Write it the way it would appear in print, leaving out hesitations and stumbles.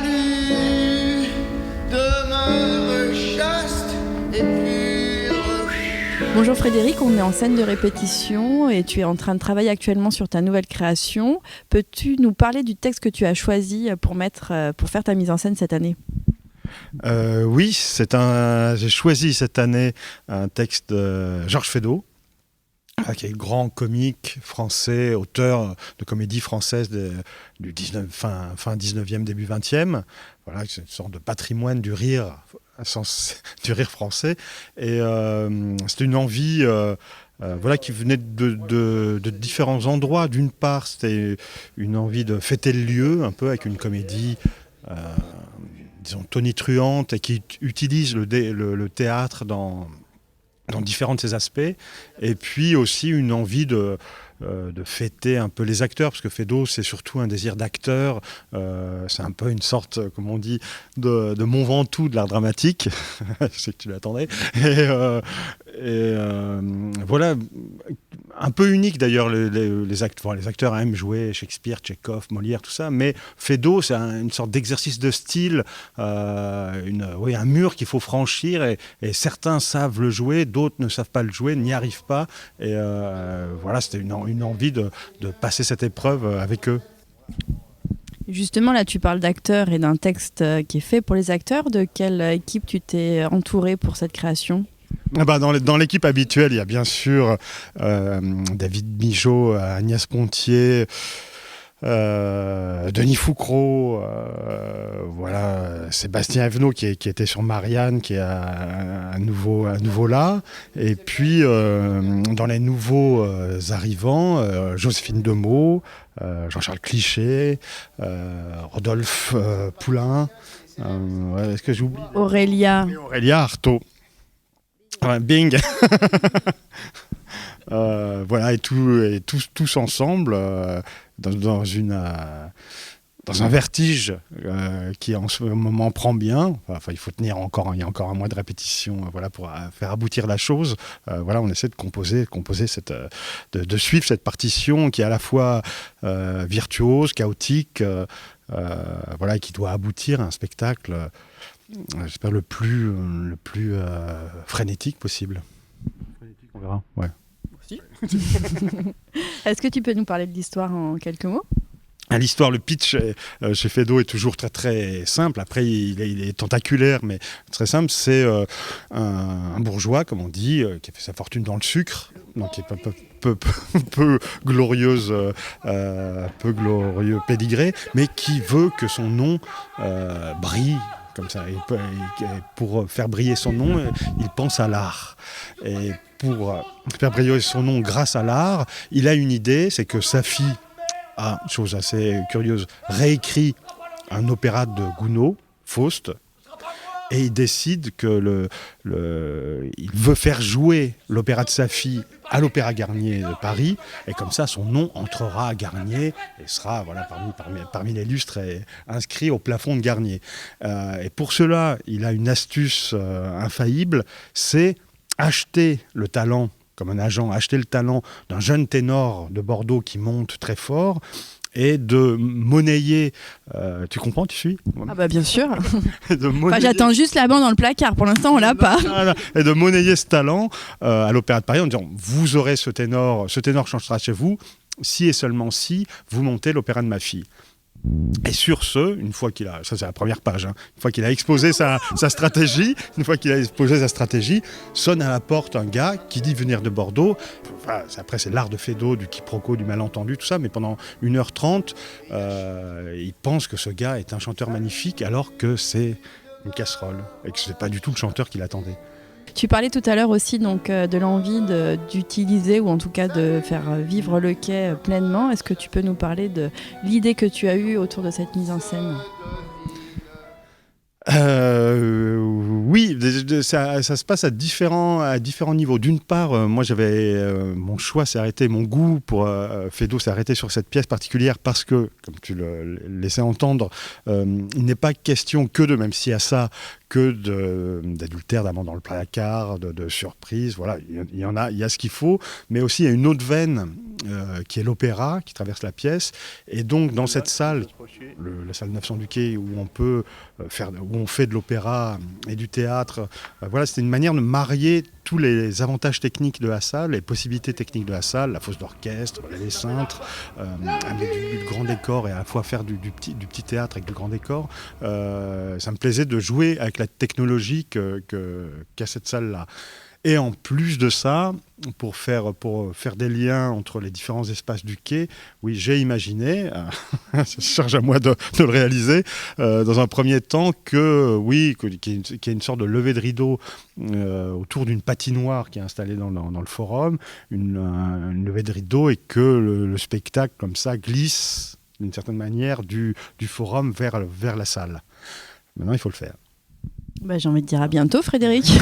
salut demeure chaste et pure. Bonjour Frédéric, on est en scène de répétition et tu es en train de travailler actuellement sur ta nouvelle création. Peux-tu nous parler du texte que tu as choisi pour faire ta mise en scène cette année ? Oui, j'ai choisi cette année un texte de Georges Feydeau, qui est grand comique français, auteur de comédie française fin 19e, début 20e. Voilà, c'est une sorte de patrimoine du rire, du rire français. Et c'était une envie qui venait de différents endroits. D'une part, c'était une envie de fêter le lieu, un peu avec une comédie disons tonitruante et qui utilise le théâtre dans différents de ses aspects, et puis aussi une envie de fêter un peu les acteurs, parce que Feydeau, c'est surtout un désir d'acteur, c'est un peu une sorte, comme on dit, de Mont Ventoux de l'art dramatique, je sais que tu l'attendais, et voilà, un peu unique d'ailleurs, les acteurs aiment jouer Shakespeare, Tchekhov, Molière, tout ça, mais Feydeau, c'est une sorte d'exercice de style, un mur qu'il faut franchir, et certains savent le jouer, d'autres ne savent pas le jouer, n'y arrivent pas, et voilà, c'était une envie de passer cette épreuve avec eux. Justement, là, tu parles d'acteurs et d'un texte qui est fait pour les acteurs. De quelle équipe tu t'es entouré pour cette création ? Dans l'équipe habituelle, il y a bien sûr David Mijaud, Agnès Pontier, Denis Foucreau, Sébastien Evenot qui était sur Marianne, qui est à nouveau là, et puis dans les nouveaux arrivants, Joséphine Demeaux, Jean-Charles Cliché, Rodolphe Poulain, est-ce que j'oublie ? Aurélia Artaud. Bing. Voilà, et tous ensemble dans un vertige qui en ce moment prend bien. Enfin, il faut tenir il y a encore un mois de répétition, pour faire aboutir la chose. On essaie de composer de suivre cette partition qui est à la fois virtuose, chaotique, et qui doit aboutir à un spectacle, j'espère le plus frénétique possible. Frénétique, on verra. Ouais. Est-ce que tu peux nous parler de l'histoire en quelques mots ? L'histoire, le pitch chez Feydeau est toujours très très simple. Après, il est tentaculaire, mais très simple. C'est un bourgeois, comme on dit, qui a fait sa fortune dans le sucre, donc qui est peu glorieux pédigré, mais qui veut que son nom brille. Comme ça. Et pour faire briller son nom, il pense à l'art. Et pour faire briller son nom grâce à l'art, il a une idée, c'est que sa fille, chose assez curieuse, réécrit un opéra de Gounod, Faust, et il décide que il veut faire jouer l'opéra de sa fille à l'Opéra Garnier de Paris, et comme ça son nom entrera à Garnier et sera parmi les lustres et inscrit au plafond de Garnier. Et pour cela, il a une astuce infaillible, c'est acheter le talent, comme un agent, acheter le talent d'un jeune ténor de Bordeaux qui monte très fort, et de monnayer, tu comprends, tu suis ? Ah bah bien sûr. J'attends juste la bande dans le placard, pour l'instant on l'a pas. Et de monnayer ce talent à l'Opéra de Paris en disant, vous aurez ce ténor chantera chez vous, si et seulement si vous montez l'opéra de ma fille. Et sur ce, ça c'est la première page, une fois qu'il a exposé sa stratégie, sonne à la porte un gars qui dit venir de Bordeaux. Après c'est l'art de Feydeau, du quiproquo, du malentendu, tout ça, mais pendant 1h30, il pense que ce gars est un chanteur magnifique alors que c'est une casserole et que ce n'est pas du tout le chanteur qu'il attendait. Tu parlais tout à l'heure aussi de l'envie d'utiliser ou en tout cas de faire vivre le quai pleinement. Est-ce que tu peux nous parler de l'idée que tu as eue autour de cette mise en scène ? Oui, ça se passe à différents niveaux. D'une part, moi mon choix s'est arrêté, mon goût pour Feydeau s'est arrêté sur cette pièce particulière parce que, comme tu le laissais entendre, il n'est pas question même s'il y a ça, que d'adultère, d'amant dans le placard, de surprise. Voilà, il y a ce qu'il faut, mais aussi il y a une autre veine qui est l'opéra qui traverse la pièce, et donc dans cette salle. la salle 900 du Quai, où on peut où on fait de l'opéra et du théâtre. Voilà, c'était une manière de marier tous les avantages techniques de la salle, les possibilités techniques de la salle, la fosse d'orchestre, les cintres, avec du grand décor et à la fois faire du petit théâtre avec du grand décor. Ça me plaisait de jouer avec la technologie qu'a cette salle-là. Et en plus de ça, pour faire des liens entre les différents espaces du quai, oui, j'ai imaginé, ça se charge à moi de le réaliser, dans un premier temps qu'il y ait une sorte de levée de rideau autour d'une patinoire qui est installée dans le forum, une levée de rideau, et que le spectacle, comme ça, glisse d'une certaine manière du forum vers la salle. Maintenant, il faut le faire. J'ai envie de dire à bientôt, Frédéric.